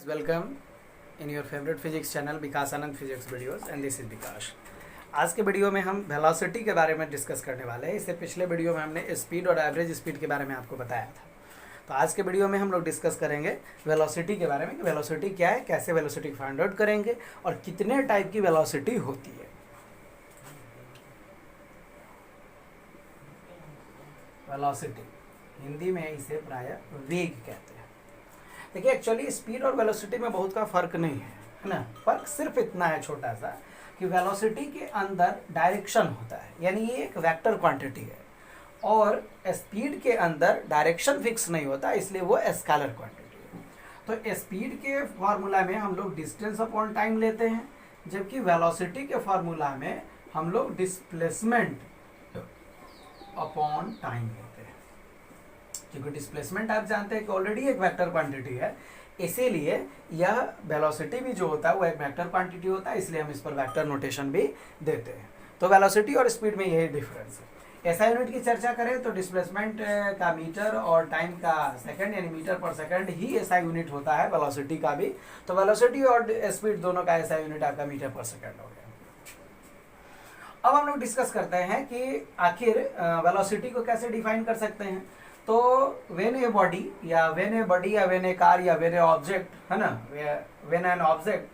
welcome in your favorite physics channel Vikas Anand physics videos and this is Vikas. आज के video में हम वेलोसिटी के बारे में डिस्कस करने वाले हैं। इससे पिछले वीडियो में हमने स्पीड और एवरेज स्पीड के बारे में आपको बताया था। तो आज के वीडियो में हम लोग डिस्कस करेंगे वेलोसिटी के बारे में कि वेलोसिटी क्या है, कैसे वेलोसिटी फाइंड आउट करेंगे और कितने टाइप की वेलोसिटी होती है। वेलोसिटी हिंदी में इसे प्रायः वेग कहते हैं। देखिए एक्चुअली स्पीड और वेलोसिटी में बहुत का फर्क नहीं है ना। फर्क सिर्फ इतना है छोटा सा कि वेलोसिटी के अंदर डायरेक्शन होता है, यानी ये एक वेक्टर क्वांटिटी है, और स्पीड के अंदर डायरेक्शन फिक्स नहीं होता, इसलिए वो स्केलर क्वांटिटी है। तो स्पीड के फार्मूला में हम लोग डिस्टेंस अपॉन टाइम लेते हैं, जबकि वेलोसिटी के फार्मूला में हम लोग डिस्प्लेसमेंट अपॉन टाइम लेते हैं। क्योंकि डिस्प्लेसमेंट आप जानते हैं कि ऑलरेडी एक वेक्टर क्वांटिटी है, इसीलिए यह वेलोसिटी भी जो होता है वो एक वेक्टर क्वांटिटी होता है, इसलिए हम इस पर वेक्टर नोटेशन भी देते हैं। तो वेलोसिटी और स्पीड में यही डिफरेंस है। एसआई यूनिट की चर्चा करें तो डिस्प्लेसमेंट का मीटर और टाइम का सेकंड यानी मीटर पर सेकंड ही एसआई यूनिट होता है, वेलोसिटी का भी। तो वेलोसिटी और स्पीड दोनों का एसआई यूनिट आपका मीटर पर सेकंड हो गया। अब हम लोग डिस्कस करते हैं कि आखिर वेलोसिटी को कैसे डिफाइन कर सकते हैं। तो व्हेन ए बॉडी या व्हेन ए कार या व्हेन ए ऑब्जेक्ट है ना, when an object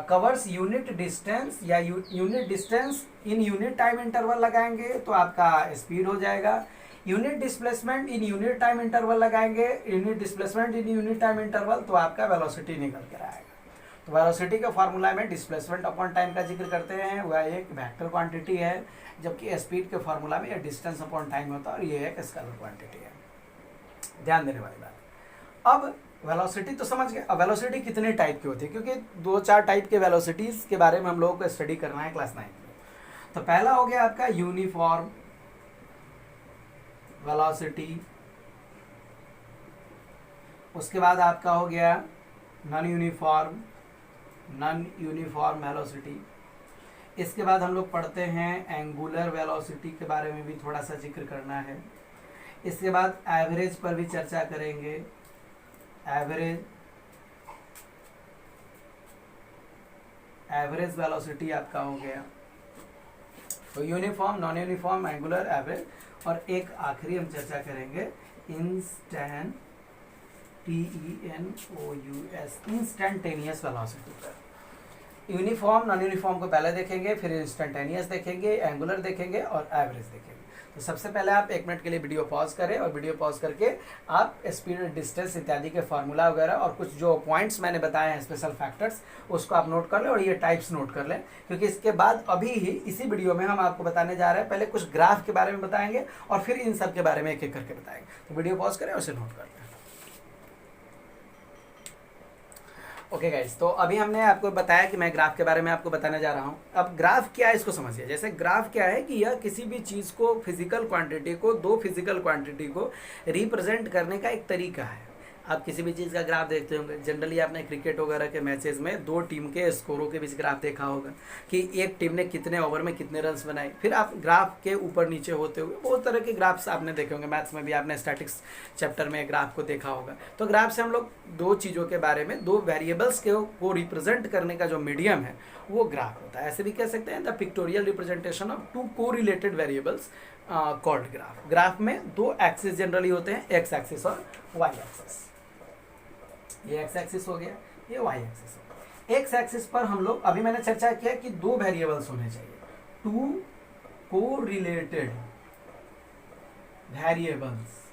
covers unit distance या unit distance in unit time interval लगाएंगे तो आपका स्पीड हो जाएगा। Unit displacement in unit time interval लगाएंगे, unit displacement in unit time interval, तो आपका वेलोसिटी निकल कर आएगा। तो वेलोसिटी का फार्मूला में डिस्प्लेसमेंट अपॉन टाइम का जिक्र करते हैं, वह एक वेक्टर क्वांटिटी है, जबकि स्पीड के फार्मूला में डिस्टेंस अपॉन टाइम होता है और ये एक स्केलर क्वांटिटी है। ध्यान देने वाली बात। अब वेलोसिटी तो समझ गए। अब वेलोसिटी कितने टाइप की होती है, क्योंकि 2-4 टाइप के वेलोसिटीज के बारे में हम लोगों को स्टडी करना है क्लास 9 में। तो पहला हो गया आपका यूनिफॉर्म वेलोसिटी, उसके बाद आपका हो गया नॉन यूनिफॉर्म वेलोसिटी। इसके बाद हम लोग पढ़ते हैं एंगुलर वेलोसिटी के बारे में भी थोड़ा सा जिक्र करना है। इसके बाद एवरेज पर भी चर्चा करेंगे। एवरेज वेलोसिटी आपका हो गया। तो uniform, non uniform, angular, average, और एक आखिरी हम चर्चा करेंगे इंस्टेंटेनियस वेलोसिटी पर। यूनिफॉर्म, नॉन यूनिफॉर्म को पहले देखेंगे, फिर इंस्टेंटेनियस देखेंगे, एंगुलर देखेंगे और एवरेज देखेंगे। तो सबसे पहले आप 1 मिनट के लिए वीडियो पॉज करें और वीडियो पॉज करके आप स्पीड, डिस्टेंस इत्यादि के फार्मूला वगैरह और कुछ जो पॉइंट्स मैंने बताए हैं स्पेशल फैक्टर्स, उसको आप नोट कर लें और ये टाइप्स नोट कर लें, क्योंकि इसके बाद अभी ही इसी वीडियो में हम आपको बताने जा रहे हैं। पहले कुछ ग्राफ के बारे में बताएंगे और फिर इन सब के बारे में एक एक करके बताएंगे। तो वीडियो पॉज करें और उसे नोट कर लें। ओके गाइस, तो अभी हमने आपको बताया कि मैं ग्राफ के बारे में आपको बताने जा रहा हूँ। अब ग्राफ क्या है इसको समझिए। जैसे ग्राफ क्या है कि यह किसी भी चीज़ को, फिजिकल क्वांटिटी को, 2 फिजिकल क्वांटिटी को रिप्रेजेंट करने का एक तरीका है। आप किसी भी चीज़ का ग्राफ देखते होंगे, जनरली आपने क्रिकेट वगैरह के मैचेस में 2 टीम के स्कोरों के बीच ग्राफ देखा होगा कि एक टीम ने कितने ओवर में कितने रन्स बनाए। फिर आप ग्राफ के ऊपर नीचे होते हुए बहुत तरह के ग्राफ्स आपने देखे होंगे। मैथ्स में भी आपने स्टैटिक्स चैप्टर में ग्राफ को देखा होगा। तो ग्राफ से हम लोग 2 चीज़ों के बारे में, 2 वेरिएबल्स को रिप्रेजेंट करने का जो मीडियम है वो ग्राफ होता है। ऐसे भी कह सकते हैं the pictorial representation of 2 correlated variables called graph. Graph में 2 एक्सिस जनरली होते हैं, एक्स एक्सिस और वाई एक्सिस। ये एक्स एक्सिस हो गया, ये वाई एक्सिस हो गया। एक्स एक्सिस पर हम लोग, अभी मैंने चर्चा किया कि 2 वेरिएबल्स होने चाहिए, 2 कोरिलेटेड वेरिएबल्स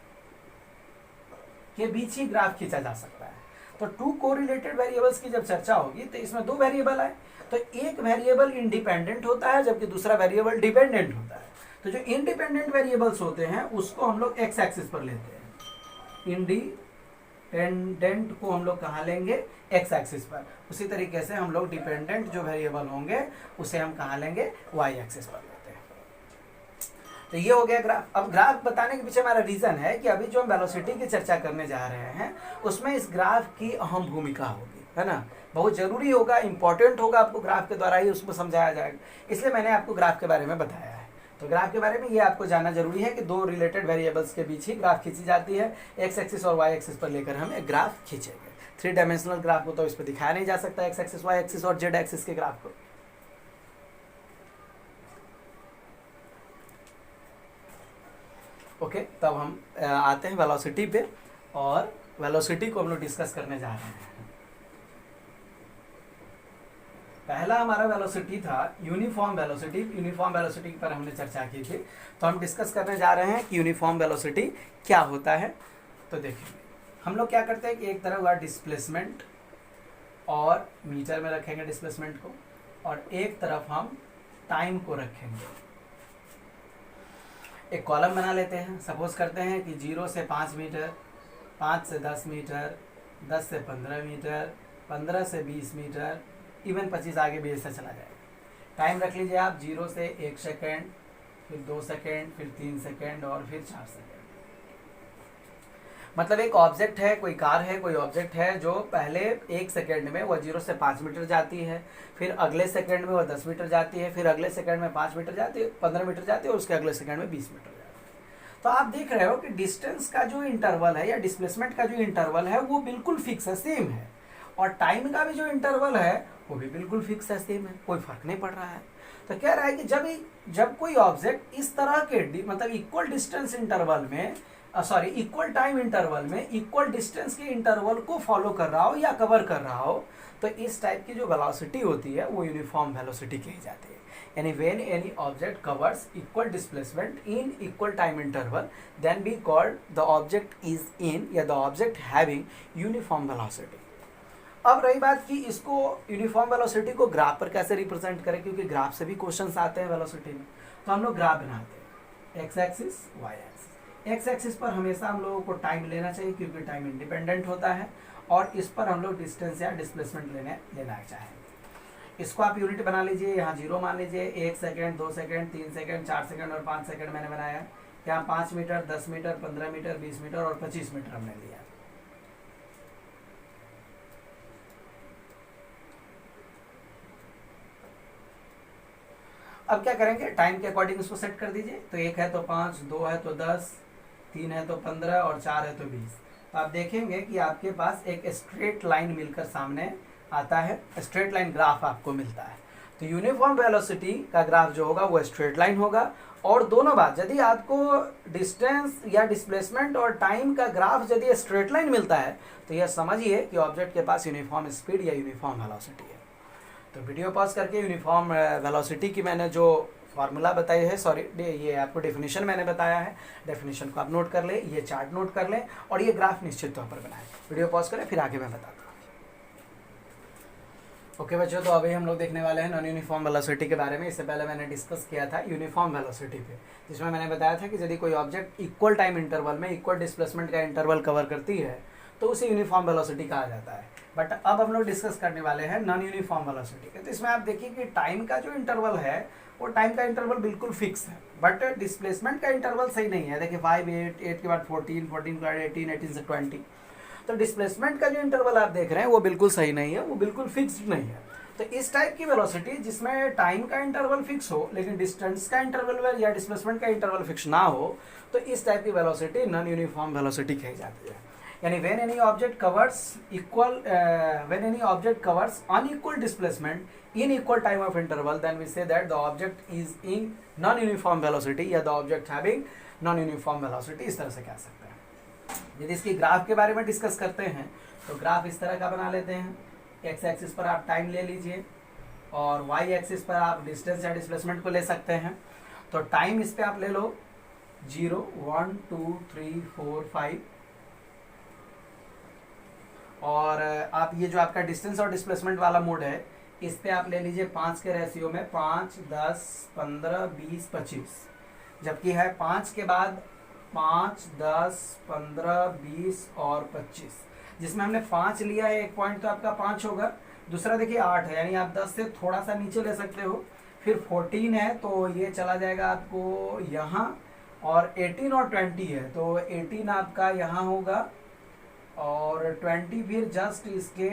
के बीच ही ग्राफ खींचा जा सकता है। तो 2 कोरिलेटेड वेरिएबल्स की जब चर्चा होगी तो इसमें 2 वेरिएबल है, तो एक वेरिएबल इंडिपेंडेंट होता है जबकि दूसरा वेरिएबल डिपेंडेंट होता है। तो जो इंडिपेंडेंट वेरिएबल्स होते हैं उसको हम लोग एक्स एक्सिस पर लेते हैं, इंडिपेंडेंट को हम लोग कहाँ लेंगे, एक्स एक्सिस पर। उसी तरीके से हम लोग डिपेंडेंट जो वेरिएबल होंगे उसे हम कहाँ लेंगे, वाई एक्सिस पर लेते हैं। तो ये हो गया ग्राफ। अब ग्राफ बताने के पीछे हमारा रीजन है कि अभी जो हम वेलोसिटी की चर्चा करने जा रहे हैं उसमें इस ग्राफ की अहम भूमिका होगी, है ना। बहुत जरूरी होगा, इंपॉर्टेंट होगा, आपको ग्राफ के द्वारा ही उसको समझाया जाएगा, इसलिए मैंने आपको ग्राफ के बारे में बताया है। तो ग्राफ के बारे में ये आपको जानना जरूरी है कि 2 रिलेटेड वेरिएबल्स के बीच ही ग्राफ खींची जाती है। एक्स एक्सिस और वाई एक्सिस पर लेकर हम एक ग्राफ खींचेंगे। थ्री डायमेंशनल ग्राफ को तो इस पर दिखाया नहीं जा सकता एक्स एक्सिस, वाई एक्सिस और जेड एक्सिस के ग्राफ को। ओके, तब हम आते हैं वेलोसिटी पे, और वेलोसिटी को हम लोग डिस्कस करने जा रहे हैं। पहला हमारा वेलोसिटी था यूनिफॉर्म वेलोसिटी। यूनिफॉर्म वेलोसिटी पर हमने चर्चा की थी, तो हम डिस्कस करने जा रहे हैं कि यूनिफॉर्म वेलोसिटी क्या होता है। तो देखिए, हम लोग क्या करते हैं कि एक तरफ हुआ डिस्प्लेसमेंट, और मीटर में रखेंगे डिस्प्लेसमेंट को, और एक तरफ हम टाइम को रखेंगे। एक कॉलम बना लेते हैं, सपोज करते हैं कि 0 से 5 मीटर, 5 से 10 मीटर, 10 से 15 मीटर, 15 से 20 मीटर, इवन 25 आगे भी ऐसा चला जाएगा। टाइम रख लीजिए आप 0 से 1 सेकेंड, फिर 2 सेकेंड, फिर 3 सेकेंड और फिर 4 सेकेंड। मतलब एक ऑब्जेक्ट है, कोई कार है, कोई ऑब्जेक्ट है जो पहले 1 सेकेंड में वह 0 से 5 मीटर जाती है, फिर अगले सेकेंड में वह 10 मीटर जाती है, फिर अगले सेकेंड में 5 मीटर जाती है, 15 मीटर जाती है, और उसके अगले सेकेंड में 20 मीटर जाती है। तो आप देख रहे हो कि डिस्टेंस का जो इंटरवल है या डिस्प्लेसमेंट का जो इंटरवल है वो बिल्कुल फिक्स है, सेम है, और टाइम का भी जो इंटरवल है वो भी बिल्कुल फिक्स है, सेम है, कोई फर्क नहीं पड़ रहा है। तो कह रहा है कि जब कोई ऑब्जेक्ट इस तरह के मतलब इक्वल डिस्टेंस इंटरवल में इक्वल टाइम इंटरवल में इक्वल डिस्टेंस के इंटरवल को फॉलो कर रहा हो या कवर कर रहा हो, तो इस टाइप की जो वेलोसिटी होती है वो यूनिफॉर्म वेलोसिटी कही जाती है। यानी when any object covers equal displacement in equal time interval, then we called the object is in या the object having uniform velocity. अब रही बात कि इसको यूनिफॉर्म वेलोसिटी को ग्राफ पर कैसे रिप्रेजेंट करें, क्योंकि ग्राफ से भी क्वेश्चंस आते हैं वेलोसिटी में। तो हम लोग ग्राफ बनाते हैं, X axis, Y axis. X axis पर हमेशा हम लोगों को टाइम लेना चाहिए क्योंकि टाइम इंडिपेंडेंट होता है, और इस पर हम लोग डिस्टेंस या डिस्प्लेसमेंट लेना चाहेंगे। इसको आप यूनिट बना लीजिए, यहाँ 0 मान लीजिए, 1 सेकेंड, 2 सेकेंड, 3 सेकेंड, 4 सेकेंड और 5 सेकेंड मैंने बनाया। यहाँ 5 मीटर, 10 मीटर, 15 मीटर, 20 मीटर और 25 मीटर हमने लिया। अब क्या करेंगे, टाइम के अकॉर्डिंग उसको सेट कर दीजिए। तो 1 है तो 5, 2 है तो 10, 3 है तो 15 और 4 है तो 20। तो आप देखेंगे कि आपके पास एक स्ट्रेट लाइन मिलकर सामने आता है, स्ट्रेट लाइन ग्राफ आपको मिलता है। तो यूनिफॉर्म वेलोसिटी का ग्राफ जो होगा वो स्ट्रेट लाइन होगा। और दोनों बात, यदि आपको डिस्टेंस या डिस्प्लेसमेंट और टाइम का ग्राफ यदि स्ट्रेट लाइन मिलता है तो यह समझिए कि ऑब्जेक्ट के पास यूनिफॉर्म स्पीड या यूनिफॉर्म वेलोसिटी है। तो वीडियो पॉज करके यूनिफॉर्म वेलोसिटी की मैंने जो फार्मूला बताई है, ये आपको डेफिनेशन मैंने बताया है, डेफिनेशन को आप नोट कर लें, ये चार्ट नोट कर लें, और ये ग्राफ निश्चित तौर पर बनाएं। वीडियो पॉज करें, फिर आगे मैं बताता हूँ। ओके बच्चों, तो अभी हम लोग देखने वाले हैं नॉन यूनिफॉर्म वेलोसिटी के बारे में। इससे पहले मैंने डिस्कस किया था यूनिफॉर्म वेलोसिटी पे, जिसमें मैंने बताया था कि यदि कोई ऑब्जेक्ट इक्वल टाइम इंटरवल में इक्वल डिस्प्लेसमेंट का इंटरवल कवर करती है तो उसे यूनिफॉर्म वेलोसिटी कहा जाता है। बट अब हम लोग डिस्कस करने वाले हैं नॉन यूनिफॉर्म वेलोसिटी के। तो इसमें आप देखिए कि टाइम का जो इंटरवल है वो टाइम का इंटरवल बिल्कुल फिक्स है, बट डिस्प्लेसमेंट का इंटरवल सही नहीं है। देखिए 5, 8 के बाद 14, 14 के बाद 18, 18 से 20। तो डिस्प्लेसमेंट का जो इंटरवल आप देख रहे हैं वो बिल्कुल सही नहीं है, वो बिल्कुल फिक्स्ड नहीं है। तो इस टाइप की वेलोसिटी जिसमें टाइम का इंटरवल फिक्स हो लेकिन डिस्टेंस का इंटरवल या डिस्प्लेसमेंट का इंटरवल फिक्स ना हो, तो इस टाइप की वेलोसिटी नॉन यूनिफॉर्म वेलोसिटी कही जाती है। यानी when any object covers unequal displacement in equal time of interval, then we say that the object is in non-uniform velocity या the object having non-uniform velocity, इस तरह से कह सकते हैं। यदि इसकी ग्राफ के बारे में डिस्कस करते हैं तो ग्राफ इस तरह का बना लेते हैं। एक्स एक्सिस पर आप टाइम ले लीजिए और वाई एक्सिस पर आप डिस्टेंस या डिस्प्लेसमेंट को ले सकते हैं। तो टाइम इस पे आप ले लो 0, 1, 2, 3, 4, 5, और आप ये जो आपका डिस्टेंस और डिस्प्लेसमेंट वाला मोड है इस पे आप ले लीजिए 5 के रेशियो में 5, 10, 15, 20, 25। जबकि है 5 के बाद 5, 10, 15, 20 और 25, जिसमें हमने 5 लिया है, एक पॉइंट तो आपका 5 होगा। दूसरा देखिए 8 है, यानी आप 10 से थोड़ा सा नीचे ले सकते हो। फिर 14 है तो ये चला जाएगा आपको यहाँ, और 18 और 20 है तो 18 आपका यहाँ होगा और 20 फिर जस्ट इसके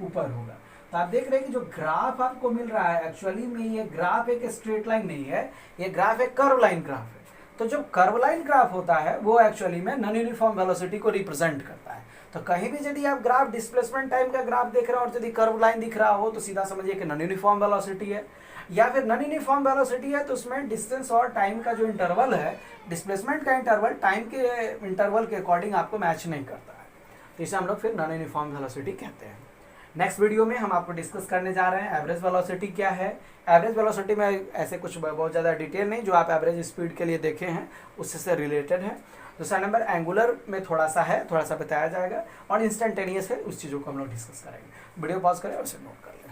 ऊपर होगा। तो आप देख रहे हैं कि जो ग्राफ आपको मिल रहा है एक्चुअली में ये ग्राफ एक स्ट्रेट लाइन नहीं है, ये ग्राफ एक कर्व लाइन ग्राफ है। तो जो कर्व लाइन ग्राफ होता है वो एक्चुअली में नॉन यूनिफॉर्म वेलोसिटी को रिप्रेजेंट करता है। तो कहीं भी यदि आप ग्राफ डिस्प्लेसमेंट टाइम का ग्राफ देख रहे हो और यदि कर्व लाइन दिख रहा हो तो सीधा समझिए कि नॉन यूनिफॉर्म वेलोसिटी है, या फिर नॉन यूनिफॉर्म वेलोसिटी है तो उसमें डिस्टेंस और टाइम का जो इंटरवल है, डिस्प्लेसमेंट का इंटरवल टाइम के इंटरवल के अकॉर्डिंग आपको मैच नहीं करता है, तो इसे हम लोग फिर नॉन यूनिफॉर्म वेलोसिटी कहते हैं। नेक्स्ट वीडियो में हम आपको डिस्कस करने जा रहे हैं एवरेज वेलोसिटी क्या है। एवरेज वेलोसिटी में ऐसे कुछ बहुत ज़्यादा डिटेल नहीं, जो आप एवरेज स्पीड के लिए देखे हैं उससे रिलेटेड है। दूसरा नंबर एंगुलर में थोड़ा सा बताया जाएगा, और इंस्टेंटेनियस है, उस चीज़ों को हम लोग डिस्कस करेंगे। वीडियो पॉज करें और इसे नोट करें।